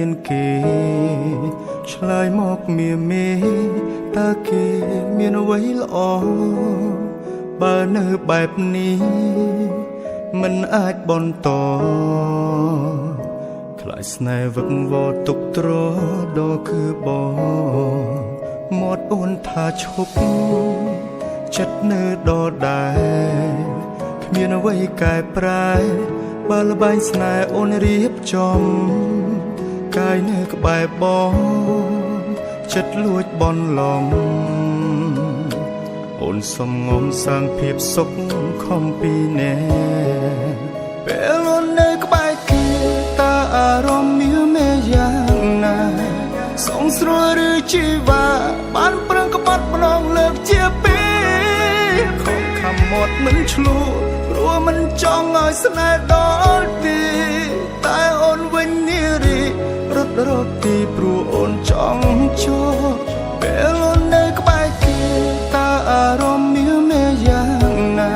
មានគេឆ្លើយមកមៀមេតើគេមានអ្វីល្អបើនៅបែបនេះមិនអាចបន្តខ្លាចស្នេហ៍វឹកវរទុកទ្រដល់គឺបងមាត់អូនថាឈប់ចិត្តនៅដដែលគ្មានអ្វីកែប្រែបើល្បែងស្នេហ៍អូនរៀបចំកាយនៅក្បែរបងចិត្តលួចបន់ឡំអូនសំងំសាងភាពសុខខំពីណែពេលអូននៅក្បែរគេតើអារម្មណ៍មានមេយ៉ាងណាសងស្រួលឬជីវ៉ាបានប្រឹងក្បត់ម្ដងលើកជាពីរខំខំមាត់មិនឆ្លួព្រោះមិនចង់ឲ្យស្នេហ៍ដល់ទីតែអូនវិញនារីរត់រកទីព្រោះអូនចង់ជួបពេលអូននៅក្បែរគេតើអារម្មណ៍មានមេយ៉ាងណា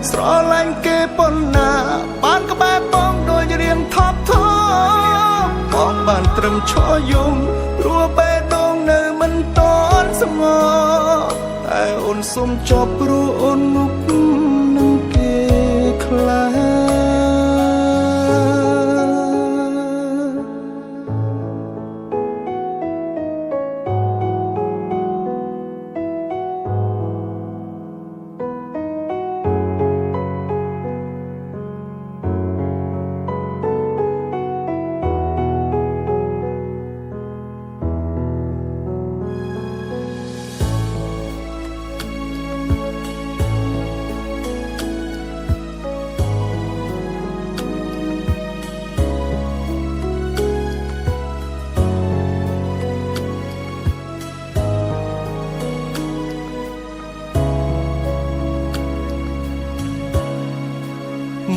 ស្រឡាញ់គេប៉ុណ្ណាបានក្បែរបងដូចរៀងថប់ថប់បងបានត្រឹមឈរយំព្រោះបេះដូងនៅមិនតន់ស្ងប់តែអូនសុំចប់ព្រោះអូនមុខនឹងគេខ្លា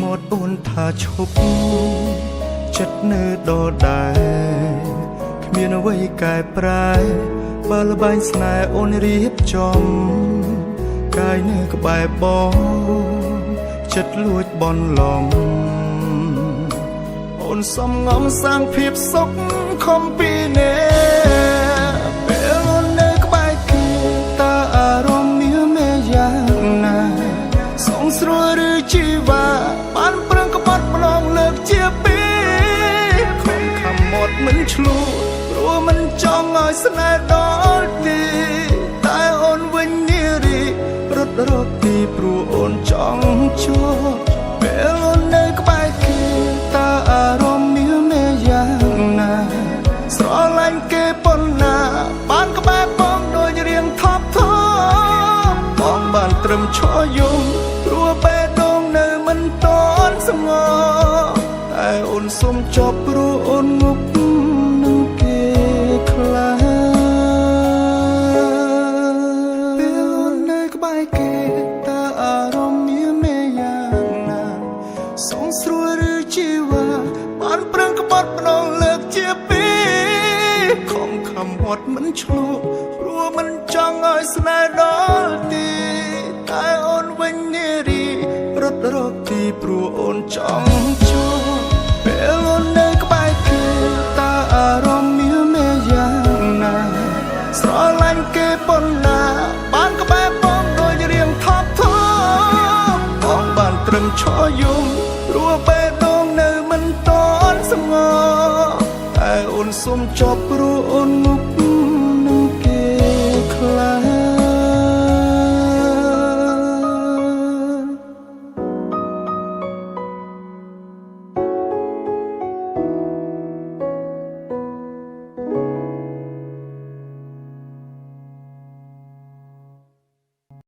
មាត់អូនថាឈប់ចិត្តនៅដដែលគ្មានអ្វីកែប្រែបើល្បែងស្នេហ៍អូនរៀបចំកាយនៅក្បែរបងចិត្តលួចបន់ឡំអូនសំងំសាងភាពសុខខំពីណែពេលអូននៅក្បែរគេតើអារម្មណ៍មានមេយ៉ាងណាសងស្រួលឬជីវ៉ាបានប្រឹងក្បត់ម្ដងលើកជាពីរខំខំមាត់មិនឆ្លួព្រោះមិនចង់ឲ្យស្នេហ៍ដល់ទីតែអូនវិញនារីរត់រកទីព្រោះអូនចង់ជួបពេលអូននៅក្បែរគេតើអារម្មណ៍មានមេយ៉ាងណាស្រឡាញ់គេប៉ុណ្ណាបានក្បែរបងដូចរៀងថប់ថប់បងបានត្រឹមឈរយំព្រោះបេះដូងនៅមិនតន់ស្ងប់តែអូនសុំចប់ព្រោះអូនមុខនឹងគេខ្លាពេលអូននៅក្បែរគេតើអារម្មណ៍មានមេយ៉ាងណាសងស្រួលឬជីវ៉ាបានប្រឹងក្បត់ម្ដងលើកជាពីរខំខំមាត់មិនឆ្លួព្រោះមិនចង់ឲ្យស្នេហ៍ដល់ទីតែអូនវិញនារីរត់រកទីព្រោះអូនចង់ជួបពេលអូននៅក្បែរគេតើអារម្មណ៍មានមេយ៉ាងណាស្រឡាញ់គេប៉ុណ្ណាបានក្បែរបងដូចរៀងថប់ថប់បងបានត្រឹមឈរយំព្រោះបេះដូងនៅមិនតន់ស្ងប់តែអូនសុំចប់ព្រោះអូនមុខ